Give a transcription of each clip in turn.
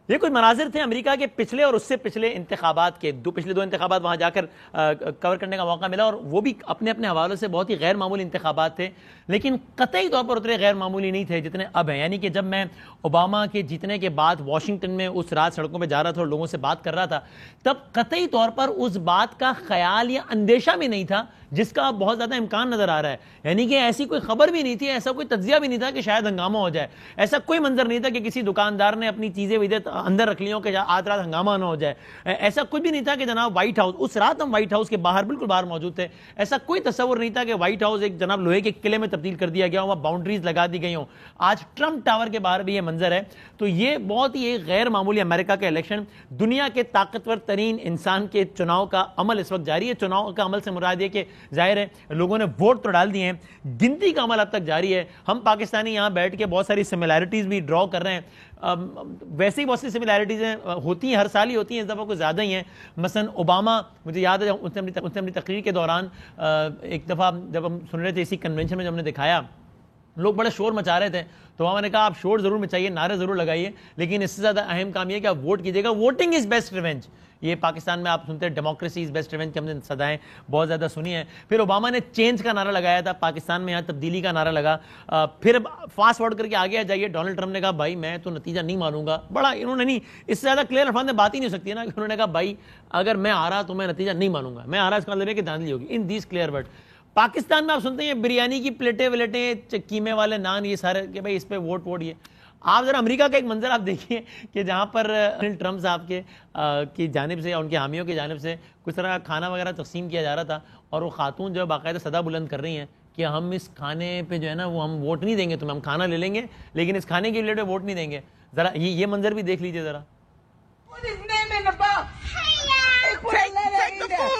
ये कुछ मनाजिर थे अमेरिका के पिछले और उससे पिछले इंतखाबात के, पिछले दो इंतखाबात वहाँ जाकर कवर करने का मौका मिला, और वो भी अपने अपने हवालों से बहुत ही गैर मामूली इंतखाबात थे, लेकिन कतई तौर पर उतने गैर मामूली नहीं थे जितने अब हैं। यानी कि जब मैं ओबामा के जीतने के बाद वाशिंगटन में उस रात सड़कों पर जा रहा था और लोगों से बात कर रहा था, तब कतई तौर पर उस बात का ख्याल या अंदेशा भी नहीं था जिसका बहुत ज़्यादा इम्कान नज़र आ रहा है। यानी कि ऐसी कोई खबर भी नहीं थी, ऐसा कोई तज्जिया भी नहीं था कि शायद हंगामा हो जाए, ऐसा कोई मंजर नहीं था कि किसी दुकानदार ने अपनी चीज़ें विदे अंदर रख ली हो कि आज रात हंगामा ना हो जाए। ऐसा कुछ भी नहीं था कि जनाब व्हाइट हाउस, उस रात हम व्हाइट हाउस के बाहर बिल्कुल बाहर मौजूद थे, ऐसा कोई तस्वुर नहीं था कि व्हाइट हाउस एक जनाब लोहे के किले में तब्दील कर दिया गया हो, वहाँ बाउंड्रीज लगा दी गई हो। आज ट्रंप टावर के बाहर भी ये मंजर है। तो ये बहुत ही एक गैर मामूली अमेरिका का इलेक्शन, दुनिया के ताकतवर तरीन इंसान के चुनाव का अमल इस वक्त जारी है। चुनाव का अमल से मुराद है कि जाहिर है लोगों ने वोट तो डाल दिए हैं, गिनती का अमल अब तक जारी है। हम पाकिस्तानी यहां बैठ के बहुत सारी सिमिलैरिटीज भी ड्रॉ कर रहे हैं। वैसे ही बहुत सी सिमिलैरिटीज होती हैं, हर साल ही होती हैं, इस दफ़ा कुछ ज़्यादा ही हैं। मसलन ओबामा, मुझे याद है उसने अपनी तकरीर के दौरान एक दफ़ा जब हम सुन रहे थे इसी कन्वेंशन में, जब हमने दिखाया लोग बड़ा शोर मचा रहे थे, तो वहाँ मैंने कहा आप शोर ज़रूर मचाइए, नारे ज़रूर लगाइए, लेकिन इससे ज़्यादा अहम काम यह कि आप वोट कीजिएगा। Voting is best revenge. ये पाकिस्तान में आप सुनते हैं डेमोक्रेसी इज़ बेस्ट रिवेंज की हमने सदाएं बहुत ज़्यादा सुनी है। फिर ओबामा ने चेंज का नारा लगाया था, पाकिस्तान में यहाँ तब्दीली का नारा लगा। फिर फास्ट फॉरवर्ड करके आगे आ जाइए, डोनाल्ड ट्रंप ने कहा भाई मैं तो नतीजा नहीं मानूंगा। बड़ा इन्होंने नहीं, इससे ज़्यादा क्लियर अल्फाज में बात ही नहीं हो सकती है ना, उन्होंने कहा भाई अगर मैं आ रहा तो मैं नतीजा नहीं मानूंगा, मैं आ रहा इसका मतलब है कि धांधली होगी, in these clear word. Pakistan में आप सुनते हैं बिरयानी की प्लेटें वलेटें, कीमे वाले नान, ये सारे कि भाई इस पे वोट ये। आप जरा अमेरिका का एक मंजर आप देखिए कि जहां पर ट्रंप साहब की जानिब से या उनके हामियों की जानिब से कुछ तरह खाना वगैरह तकसीम किया जा रहा था, और वो खातून जो बाकायदा सदा बुलंद कर रही हैं कि हम इस खाने पे जो है ना वो हम वोट नहीं देंगे तुम्हें, हम खाना ले लेंगे लेकिन इस खाने की प्लेट पे वोट नहीं देंगे। जरा ये मंजर भी देख लीजिए जरा।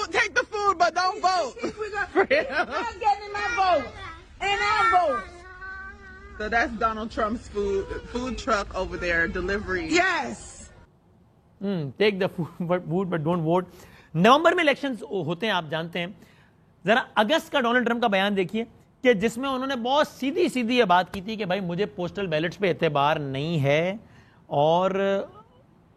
Take the food, but don't vote. I'm getting my vote, and I vote. So that's Donald Trump's food truck over there, delivery. Yes. Take the food, but don't vote. नवंबर में इलेक्शंस होते हैं, आप जानते हैं। जरा अगस्त का डोनाल्ड ट्रंप का बयान देखिए कि जिसमें उन्होंने बहुत सीधी सीधी ये बात की थी कि भाई मुझे पोस्टल बैलेट्स पे एतबार नहीं है, और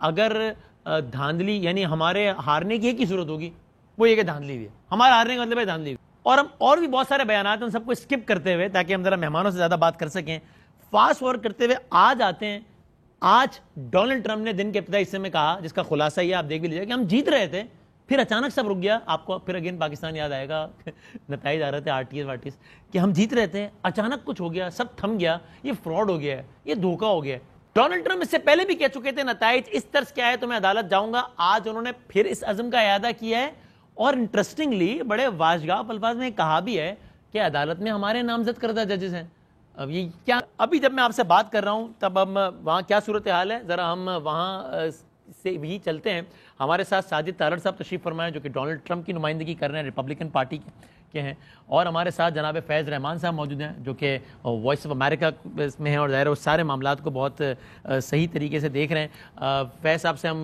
अगर धांधली यानी हमारे हारने की एक ही सूरत होगी, वो ये कि धांधली भी है, हमारा हारने का मतलब है धांधली भी। और हम और भी बहुत सारे बयान हैं, उन सबको स्किप करते हुए ताकि हम जरा मेहमानों से ज्यादा बात कर सकें, फास्ट फॉरवर्ड करते हुए आज आते हैं। आज डोनाल्ड ट्रंप ने दिन के इब्तिदाई हिस्से में कहा, जिसका खुलासा ये आप देख भी लीजिए, कि हम जीत रहे थे, फिर अचानक सब रुक गया। आपको फिर अगेन पाकिस्तान याद आएगा, नताइज आ रहे थे आरटीएस वार्टीस कि हम जीत रहे थे, अचानक कुछ हो गया, सब थम गया, ये फ्रॉड हो गया है, ये धोखा हो गया है। डोनाल्ड ट्रंप इससे पहले भी कह चुके थे नताइज इस तरह क्या है तो मैं अदालत जाऊंगा। आज उन्होंने फिर इस अज़म का इरादा किया है, और इंटरेस्टिंगली बड़े वाजगाब अल्फाज में कहा भी है कि अदालत में हमारे नामजद करदा जजेस हैं। अब ये क्या, अभी जब मैं आपसे बात कर रहा हूं तब हम वहां क्या सूरत हाल है, जरा हम वहां से भी चलते हैं। हमारे साथ साजिद तारड़ साहब तशरीफ फरमाए जो कि डोनाल्ड ट्रंप की नुमाइंदगी कर रहे हैं, रिपब्लिकन पार्टी के हैं, और हमारे साथ जनाब फैज़ रहमान साहब मौजूद हैं जो कि वॉइस ऑफ अमेरिका में हैं और ज़ाहिर उस सारे मामलात को बहुत सही तरीके से देख रहे हैं। फैज़ साहब से हम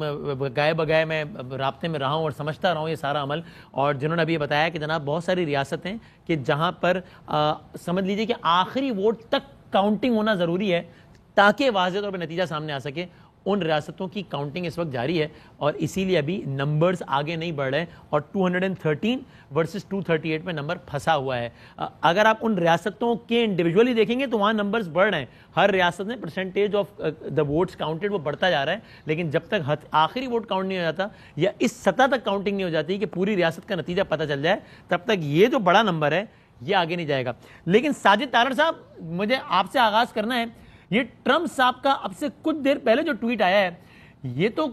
गाए बगाए मैं राब्ते में रहा हूँ और समझता रहा हूँ ये सारा अमल, और जिन्होंने अभी बताया कि जनाब बहुत सारी रियासतें कि जहाँ पर समझ लीजिए कि आखिरी वोट तक काउंटिंग होना ज़रूरी है ताकि वाज़ेह तौर पर नतीजा सामने आ सके, उन रियासतों की काउंटिंग इस वक्त जारी है, और इसीलिए अभी नंबर्स आगे नहीं बढ़ रहे, और 213 वर्सेस 238 में नंबर फंसा हुआ है। अगर आप उन रियासतों के इंडिविजुअली देखेंगे तो वहाँ नंबर्स बढ़ रहे हैं, हर रियासत में percentage of the votes counted वो बढ़ता जा रहा है, लेकिन जब तक आखिरी वोट काउंट नहीं हो जाता या इस सतह तक काउंटिंग नहीं हो जाती कि पूरी रियासत का नतीजा पता चल जाए, तब तक ये जो बड़ा नंबर है ये आगे नहीं जाएगा। लेकिन साजिद तारड़ साहब, मुझे आपसे आगाज करना है, ये ट्रंप साहब का अब से कुछ देर पहले जो ट्वीट आया है, ये तो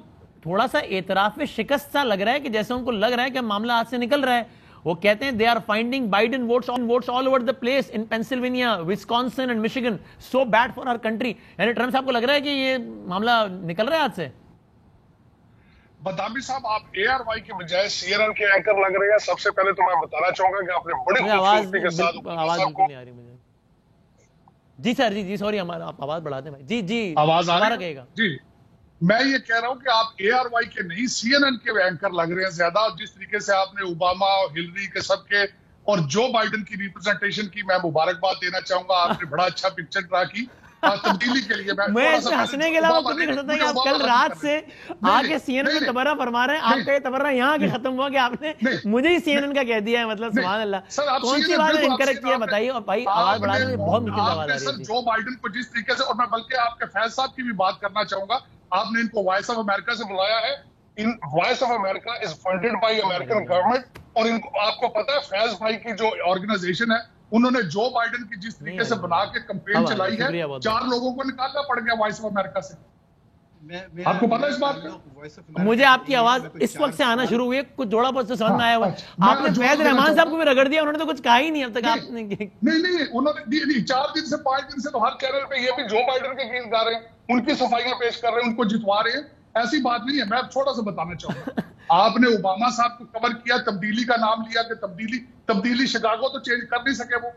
थोड़ा सा एतराफ में शिकस्त सा लग रहा है कि जैसे उनको लग रहा है कि मामला हाथ से निकल रहा है। वो कहते हैं they are finding Biden votes all over the place in Pennsylvania, Wisconsin and Michigan, so bad for our country. यानी ट्रंप साहब को लग रहा है कि ये मामला निकल रहा है हाथ से। बदामी साहब, आप एआरवाई के बजाय सीएनएन के एंकर लग रहे हैं। सबसे पहले तो मैं बताना चाहूंगा कि आपने बड़ी खूबसूरती के साथ आवाज नहीं आ रही मुझे। जी सर, जी सॉरी, हमारा आप आवाज बढ़ा दें भाई। जी आवाज आ रहा रहेगा जी। मैं ये कह रहा हूं कि आप एआरवाई के नहीं सीएनएन के एंकर लग रहे हैं ज्यादा। जिस तरीके से आपने ओबामा और हिलरी के सबके और जो बाइडेन की रिप्रेजेंटेशन की मैं मुबारकबाद देना चाहूंगा। आपने बड़ा अच्छा पिक्चर ड्रा की। तब्दीली के लिए मैं इसमें हंसने के अलावा कुछ नहीं कर सकता कि आप कल रात से आके CNN में तबर्रा फरमा रहे हैं, आपका ये तबर्रा यहाँ आके खत्म हुआ कि आपने मुझे ही CNN का कह दिया है, मतलब सुभान अल्लाह। कौन सी बात है इनकरेक्ट किया बताइए। और भाई आवाज बढ़ा रहे हैं, बहुत मीठी आवाज आ रही है जो बाइडेन को जिस तरीके से, और मैं बल्कि आपके फैज साहब की भी बात करना चाहूंगा, आपने इनको वॉइस ऑफ अमेरिका से बुलाया है। इन voice of America is funded by American government, और इनको आपको पता है फैज भाई की जो ऑर्गेनाइजेशन है, उन्होंने जो बाइडेन की जिस तरीके से बना के कैंपेन चलाई है, 4 लोगों को निकालना पड़ गया वॉइस ऑफ अमेरिका से। आपको पता है इस बात का? मुझे आपकी आवाज इस वक्त से आना शुरू हुई है, कुछ थोड़ा बहुत समझ में आया हुआ। आपने फैज रहमान साहब को भी रगड़ दिया, उन्होंने तो कुछ कहा ही नहीं अब तक। आपने नहीं उन्होंने 4 दिन से 5 दिन से तो हर चैनल पे ये भी जो बाइडेन के गीत गा रहे हैं, उनकी सफाइयां पेश कर रहे हैं, उनको जितवा रहे हैं। ऐसी बात नहीं है। मैं छोटा सा बताना चाहूंगा, आपने ओबामा साहब को कवर किया, तब्दीली का नाम लिया कि तब्दीली शिकागो तो चेंज कर नहीं सके वो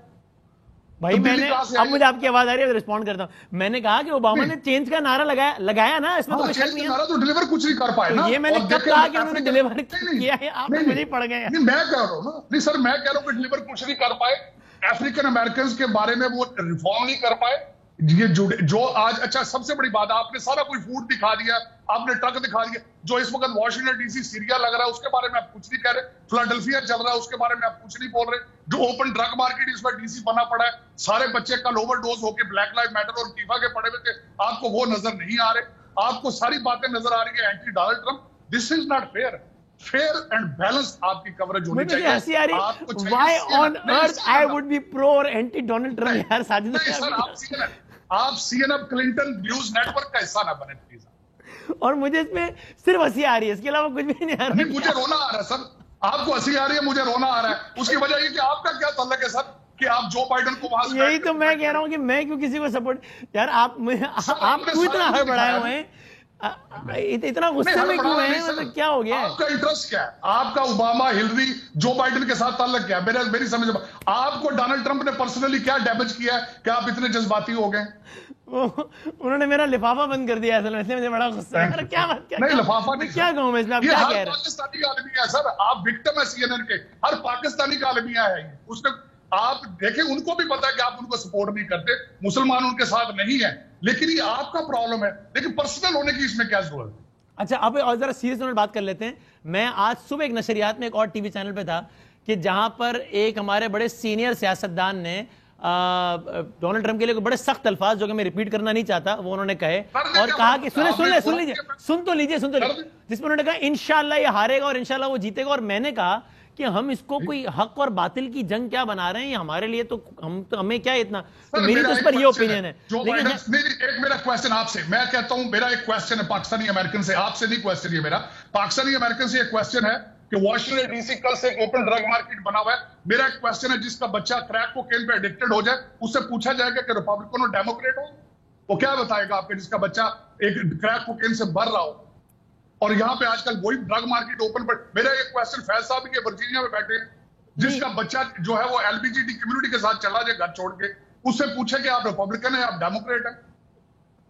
भाई। मैंने अब मुझे आपकी आवाज आ रही है, रिस्पॉन्ड करता हूं। मैंने कहा कि ओबामा ने चेंज का नारा लगाया ना, इसमें तो कोई शक नहीं है। नारा तो डिलीवर कुछ नहीं कर पाए ना। ये मैंने कब कहा कि उन्होंने डिलीवर किया है? आप मुझे ही पड़ गए हैं। नहीं मैं कह रहा हूं ना, नहीं सर मैं कह रहा हूं कि डिलीवर कुछ नहीं कर पाए। अफ्रीकन अमेरिकन के बारे में वो रिफॉर्म नहीं कर पाए। ये जो आज, अच्छा सबसे बड़ी बात, आपने सारा कोई फूड दिखा दिया, आपने ट्रक दिखा दिया। जो इस वक्त वॉशिंगटन डीसी सीरिया लग रहा है उसके बारे में आप कुछ नहीं कह रहे। फिलाडेल्फिया चल रहा है उसके बारे में आप कुछ नहीं बोल रहे। जो ओपन ड्रग मार्केट इस वक्त डीसी बना पड़ा है, सारे बच्चे कल ओवरडोज होकर ब्लैक लाइव मैटर और टीफा के पड़े हुए थे, आपको वो नजर नहीं आ रहे। आपको सारी बातें नजर आ रही है anti Donald Trump. This is not fair and balance आपकी कवरेज होनी चाहिए। हंसी आ रही, why on earth I would be pro और एंटी डोनाल्ड ट्रम्प। यार साजिद सर आप CNN क्लिंटन न्यूज नेटवर्क का हिस्सा ना बने प्लीज। और मुझे इसमें सिर्फ हंसी आ रही है, इसके अलावा कुछ भी नहीं आ रहा। नहीं मुझे रोना आ रहा है सर, आपको हंसी आ रही है, मुझे रोना आ रहा है। उसकी वजह ये कि आपका क्या ताल्लुक है सर कि आप जो बाइडेन को वहां से, यही तो मैं कह रहा हूं कि मैं क्यों किसी को सपोर्ट। यार आप क्यों इतना हड़बड़ाए हुए हैं, इतना गुस्से में क्यों है? मतलब क्या हो गया? आपका इंटरेस्ट क्या है? आपका ओबामा, हिलरी, जो बाइडेन के साथ ताल्लुक क्या है? मेरी समझ में आपको डोनाल्ड ट्रंप ने पर्सनली क्या डैमेज किया है कि आप इतने जज्बाती हो गए? उन्होंने मेरा लिफाफा बंद कर दिया, असल में मुझे बड़ा गुस्सा है। क्या बात, क्या नहीं लिफाफा नहीं, क्या कहूं मैं इसमें? आप क्या कह रहे हैं? पाकिस्तानी का आदमी है सर, आप विक्टिम है CNN के। हर पाकिस्तानी का आदमी है उसने। आप देखें, उनको भी पता है कि आप उनको सपोर्ट नहीं करते, मुसलमान उनके साथ नहीं है, लेकिन ये आपका प्रॉब्लम है। लेकिन पर्सनल होने की इसमें क्या जरूरत है? अच्छा, अब और जरा सीरियस नोट बात कर लेते हैं। मैं आज सुबह एक नशरियात में एक और टीवी चैनल पे था कि जहां पर एक हमारे बड़े सीनियर सियासतदान ने डोनाल्ड ट्रंप के लिए बड़े सख्त अल्फाज, जो कि मैं रिपीट करना नहीं चाहता, वो उन्होंने कहे और कहा कि सुन तो लीजिए जिसमें उन्होंने कहा इंशाल्लाह ये हारेगा और इंशाल्लाह वो जीतेगा। और मैंने कहा कि हम इसको कोई हक और बातिल की जंग क्या बना रहे हैं, ये हमारे लिए तो हमें क्या इतना, तो मेरी तो इस पर ये ओपिनियन है। लेकिन एक मेरा क्वेश्चन आपसे, मैं कहता हूं मेरा एक क्वेश्चन है पाकिस्तानी अमेरिकन से, आपसे नहीं क्वेश्चन ये मेरा, पाकिस्तानी अमेरिकन से एक क्वेश्चन है कि वॉशिंगटन डीसी कल से एक ओपन ड्रग मार्केट बना हुआ है। मेरा एक क्वेश्चन है, जिसका बच्चा क्रैक कोकेन पे एडिक्टेड हो जाए, उससे पूछा जाएगा कि रिपब्लिकन और डेमोक्रेट हो, वो क्या बताएगा आपके, जिसका बच्चा एक क्रैक कोकेन से भर रहा हो? और यहाँ पे आजकल वही ड्रग मार्केट ओपन पर। मेरा एक क्वेश्चन फैज साहब के वर्जीनिया में बैठे हैं, जिसका बच्चा जो है वो LBGT कम्युनिटी के साथ चला जाए घर छोड़ के, उससे पूछे कि आप रिपब्लिकन है आप डेमोक्रेट है।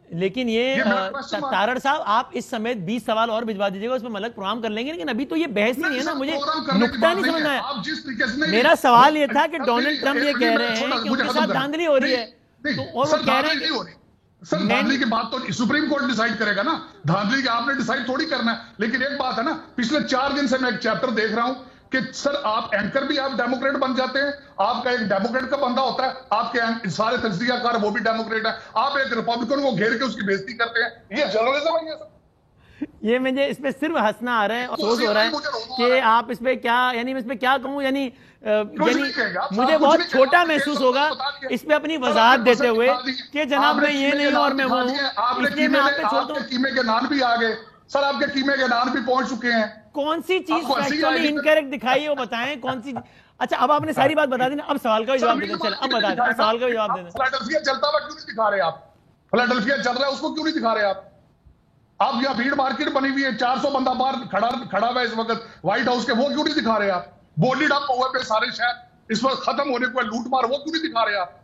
लेकिन ये तारड़ साहब, आप इस समय 20 सवाल और भिजवा दीजिएगा, उसमें अलग प्रोग्राम कर लेंगे। लेकिन अभी तो ये बहस नहीं है ना, मुझे नुक्ता नहीं समझ आया। आप जिस तरीके से, मेरा सवाल ये था कि डोनाल्ड ट्रंप ये कह रहे हैं कि उनके साथ धांधली हो रही है, और वो कह रहे हैं सर धांधली की बात तो सुप्रीम कोर्ट डिसाइड करेगा ना, धांधली की आपने डिसाइड थोड़ी करना है। लेकिन एक बात है ना, पिछले 4 दिन से मैं एक चैप्टर देख रहा हूं कि सर आप एंकर भी आप डेमोक्रेट बन जाते हैं, आपका एक डेमोक्रेट का बंदा होता है, आपके सारे तजजियाकार वो भी डेमोक्रेट है, आप एक रिपब्लिकन को घेर के उसकी बेइज्जती करते हैं। ये जर्नलिज्म है सर। ये मुझे इस पे सिर्फ हंसना आ रहा है, अफसोस हो रहा है कि आप इस पे क्या, यानी मैं इस पे क्या कहूं, यानी मुझे बहुत छोटा महसूस होगा इस पे अपनी वजाहत देते हुए कि जनाब मैं ये नहीं और मैं वो हूं, इसलिए मैं आप पे छोड़ता हूं। कीमे के नान भी आ गए सर, आपके कीमे के नान भी पहुंच चुके हैं। कौन सी चीज फैक्चुअली इनकरेक्ट दिखाई वो बताएं, कौन सी? अच्छा, अब आपने सारी बात बता दी ना, अब सवाल का भी जवाब देना। चलो अब बता दें, सवाल का भी जवाब देना। फिलाडेल्फिया चलता हुआ क्यों नहीं दिखा रहे आप? फिलाडेल्फिया चल रहा है उसको क्यों नहीं दिखा रहे आप? आप यहाँ भीड़ मार्केट बनी हुई है, 400 बंदा बाहर खड़ा हुआ है इस वक्त व्हाइट हाउस के, वो क्यों नहीं दिखा रहे आप? बोली डंप हुए पे सारे शहर इस वक्त खत्म होने को लूट मार, वो क्यों नहीं दिखा रहे आप?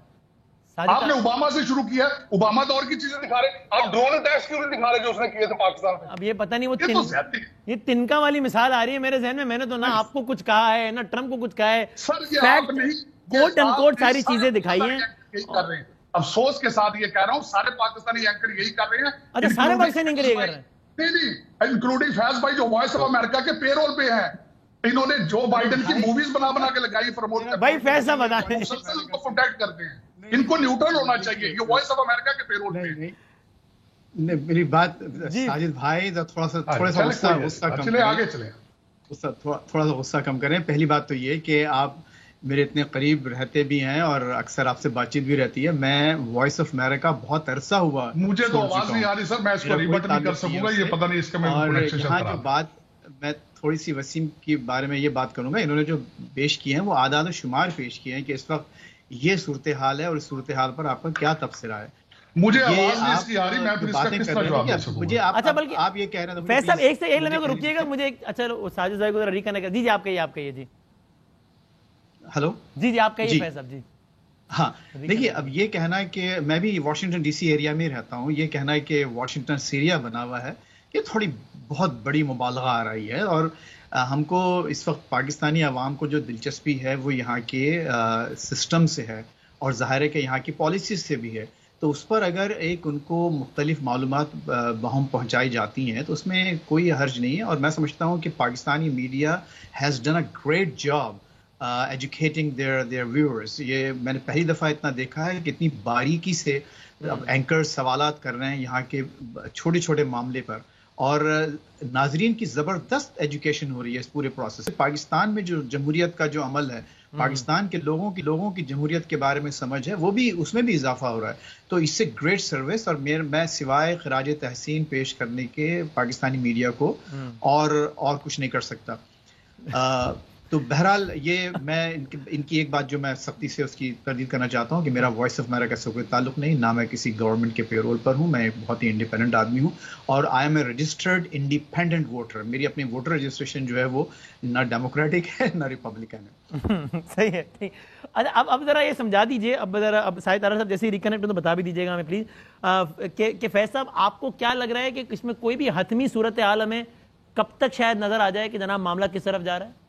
आपने ओबामा से शुरू किया, ओबामा दौर की चीजें दिखा रहे, आप ड्रोन अटैक्स क्यों नहीं दिखा रहे जो उसने किए थे पाकिस्तान में? अब ये पता नहीं, वो ये तिनका वाली मिसाल आ रही है मेरे जहन में। मैंने तो ना आपको कुछ कहा है ना ट्रंप को कुछ कहा है, सर ये आप नहीं कोट एंड कोट सारी चीजें दिखाई हैं। अफसोस के साथ ये कह रहा हूं, सारे पाकिस्तानी एंकर यही कर रहे हैं। अच्छा, सारे पाकिस्तानी एंकर यही कर रहे हैं? नहीं, इंक्लूडिंग फैज भाई जो वॉइस ऑफ अमेरिका के पेरोल पे हैं। इन्होंने जो बाइडेन की मूवीज बना के लगाई, प्रमोट कर, भाई फैज साहब बता रहे हैं, मुसलसल उनको प्रोटेक्ट करते हैं। इनको न्यूट्रल होना चाहिए, ये वॉइस ऑफ अमेरिका के पेरोल पे। मेरी बात साजिद भाई थोड़ा सा गुस्सा कम चले, आगे चले, थोड़ा सा गुस्सा कम करें। पहली बात तो ये कि आप मेरे इतने करीब रहते भी हैं और अक्सर आपसे बातचीत भी रहती है। मैं वॉइस ऑफ अमेरिका बहुत अरसा हुआ, मुझे तो आवाज नहीं आ रही सर, मैं इसको रिबट नहीं कर सकूंगा, ये पता नहीं इसका मैं कनेक्शन चल रहा है। जो बात मैं थोड़ी सी वसीम के बारे में ये बात करूंगा, इन्होंने जो पेश किए हैं वो आदाद और शुमार पेश किए हैं कि इस वक्त ये सूरत हाल है और इस सूरत हाल पर आपका क्या तबसरा है। मुझे आवाज नहीं इसकी आ रही, मैं फिर इसका किस तरह जवाब दे सकूंगा? मुझे अच्छा, बल्कि आप ये कह रहे हैं फैज साहब एक से एक लम्हे को रुकिएगा, मुझे अच्छा साजिद भाई को रिकनेक्ट कर दीजिए। आप कहिए जी। हेलो जी आप कहिए फैज साहब जी। हाँ, देखिए, अब ये कहना है कि मैं भी वाशिंगटन डीसी एरिया में रहता हूँ, ये कहना है कि वाशिंगटन सीरिया बना हुआ है, ये थोड़ी बहुत बड़ी मुबालगा आ रही है। और हमको इस वक्त पाकिस्तानी अवाम को जो दिलचस्पी है वो यहाँ के सिस्टम से है और ज़ाहिर है कि यहाँ की पॉलिसीज से भी है। तो उस पर अगर एक उनको मुख्तलिफ मालूमात बहम पहुँचाई जाती हैं तो उसमें कोई हर्ज नहीं है। और मैं समझता हूँ कि Pakistani media has done a great job educating their viewers. ये मैंने पहली दफ़ा इतना देखा है कि इतनी बारीकी से एंकर सवालात कर रहे हैं यहाँ के छोटे छोटे मामले पर, और नाजरीन की ज़बरदस्त एजुकेशन हो रही है इस पूरे प्रोसेस से। पाकिस्तान में जो जमहूरियत का जो अमल है, पाकिस्तान के लोगों की जमहूरियत के बारे में समझ है, वो भी उसमें भी इजाफा हो रहा है। तो इससे ग्रेट सर्विस, और मैं सिवाय खराज तहसीन पेश करने के पाकिस्तानी मीडिया को और कुछ नहीं कर सकता। तो बहरहाल ये मैं इनकी एक बात जो मैं सख्ती से उसकी तरदीद करना चाहता हूँ कि मेरा वॉइस ऑफ अमेरिका से कोई ताल्लुक नहीं, ना मैं किसी गवर्नमेंट के पेरोल पर हूँ, मैं एक बहुत ही इंडिपेंडेंट आदमी हूँ और I am a registered independent voter. मेरी अपनी वोटर रजिस्ट्रेशन जो है वो ना डेमोक्रेटिक है ना रिपब्लिकन है। सही है, ठीक। अच्छा, अब जरा ये समझा दीजिए, अब शायद तारा साहब जैसे ही रिकनेक्ट हो तो बता भी दीजिएगा हमें प्लीज कि फैज साहब आपको क्या लग रहा है कि इसमें कोई भी हतमी सूरत हाल हमें कब तक शायद नजर आ जाए कि जनाब मामला किस तरफ जा रहा है?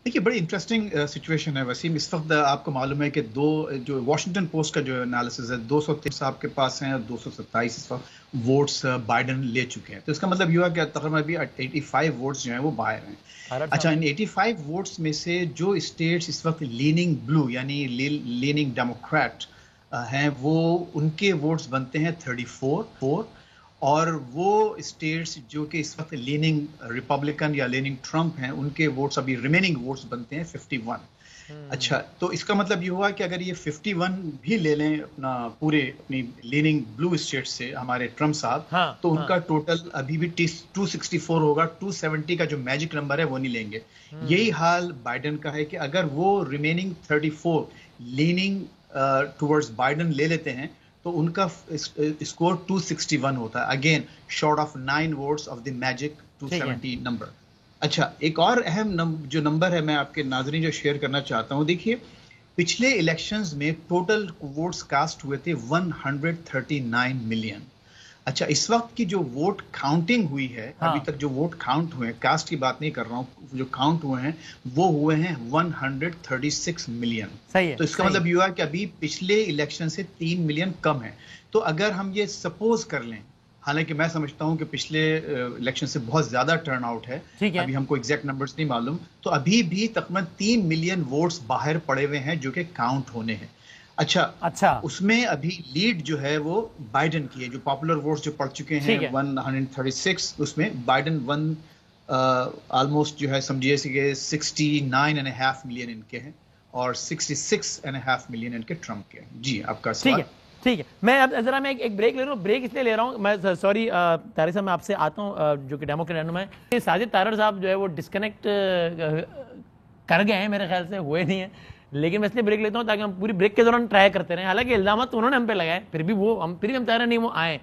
देखिए, बड़ी इंटरेस्टिंग सिचुएशन है वसीम। इस वक्त आपको मालूम है कि जो वाशिंगटन पोस्ट का जो एनालिसिस है, 223 आपके पास हैं और 227 इस वक्त वोट्स बाइडन ले चुके हैं। तो इसका मतलब ये हुआ कि तकरीबन अभी 85 वोट्स जो हैं वो बाहर हैं। अच्छा, इन 85 वोट्स में से जो स्टेट्स इस वक्त लीनिंग ब्लू यानी लीनिंग डेमोक्रेट हैं, वो उनके वोट्स बनते हैं 34, और वो स्टेट्स जो कि इस वक्त लीनिंग रिपब्लिकन या लीनिंग ट्रम्प हैं, उनके वोट्स अभी रिमेनिंग वोट्स बनते हैं 51। अच्छा, तो इसका मतलब ये हुआ कि अगर ये 51 भी ले लें अपनी लीनिंग ब्लू स्टेट से हमारे ट्रम्प साहब, तो उनका टोटल अभी भी 264 होगा। 270 का जो मैजिक नंबर है वो नहीं लेंगे। यही हाल बाइडन का है कि अगर वो रिमेनिंग 34 लीनिंग टुवर्ड्स बाइडन ले लेते हैं तो उनका स्कोर 261 होता है, again short of 9 votes of the magic 270 number. अच्छा, एक और अहम जो नंबर है मैं आपके नाज़रीन जो शेयर करना चाहता हूं, देखिए पिछले इलेक्शंस में टोटल वोट्स कास्ट हुए थे 139 मिलियन। अच्छा, इस वक्त की जो वोट काउंटिंग हुई है, अभी तक जो वोट काउंट हुए हैं, कास्ट की बात नहीं कर रहा हूँ, जो काउंट हुए हैं वो हुए हैं 136 मिलियन। सही है, तो इसका मतलब ये हुआ कि अभी पिछले इलेक्शन से 3 मिलियन कम है। तो अगर हम ये सपोज कर लें, हालांकि मैं समझता हूं कि पिछले इलेक्शन से बहुत ज्यादा टर्न आउट है, अभी हमको एग्जैक्ट नंबर्स नहीं मालूम, तो अभी भी तकरीबन 3 मिलियन वोट्स बाहर पड़े हुए हैं जो कि काउंट होने हैं। अच्छा, उसमें अभी लीड जो है वो बाइडन की है। जो पॉपुलर वोट्स जो पड़ चुके हैं 136, उसमें बाइडन ऑलमोस्ट जो है समझिए 69.5 मिलियन इनके हैं और 66.5 मिलियन इनके ट्रम्प के। जी, आपका सवाल। ठीक है, मैं अब जरा मैं एक ब्रेक ले रहा हूँ। ब्रेक इसलिए ले रहा हूँ, मैं सॉरी तारिक साहब, मैं आपसे आता हूँ जो कि डेमोक्रेट रहनुमा है। साजिद तारड़ साहब जो है वो डिस्कनेक्ट कर गए हैं, मेरे ख्याल से हुए नहीं है, लेकिन मैं इसलिए ब्रेक लेता हूँ ताकि हम पूरी ब्रेक के दौरान ट्राई करते रहें। हालांकि इल्जाम तो उन्होंने हम पे लगाए, फिर भी हम चाह रहे नहीं वो आए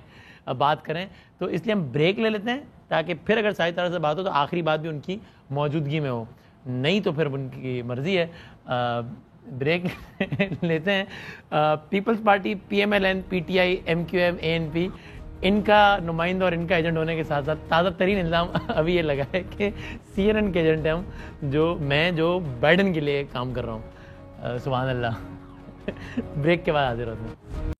बात करें, तो इसलिए हम ब्रेक ले लेते हैं ताकि फिर अगर साजिद तारड़ से बात हो तो आखिरी बात भी उनकी मौजूदगी में हो, नहीं तो फिर उनकी मर्जी है। ब्रेक लेते हैं। Peoples Party, PMLN, PTI, MQM, ANP, इनका नुमाइंदा और इनका एजेंट होने के साथ साथ ताज़ा तरीन इल्ज़ाम अभी ये लगा है कि CNN के एजेंट हैं हम, जो बाइडन के लिए काम कर रहा हूँ। सुभान अल्लाह। ब्रेक के बाद हाजिर होते हैं।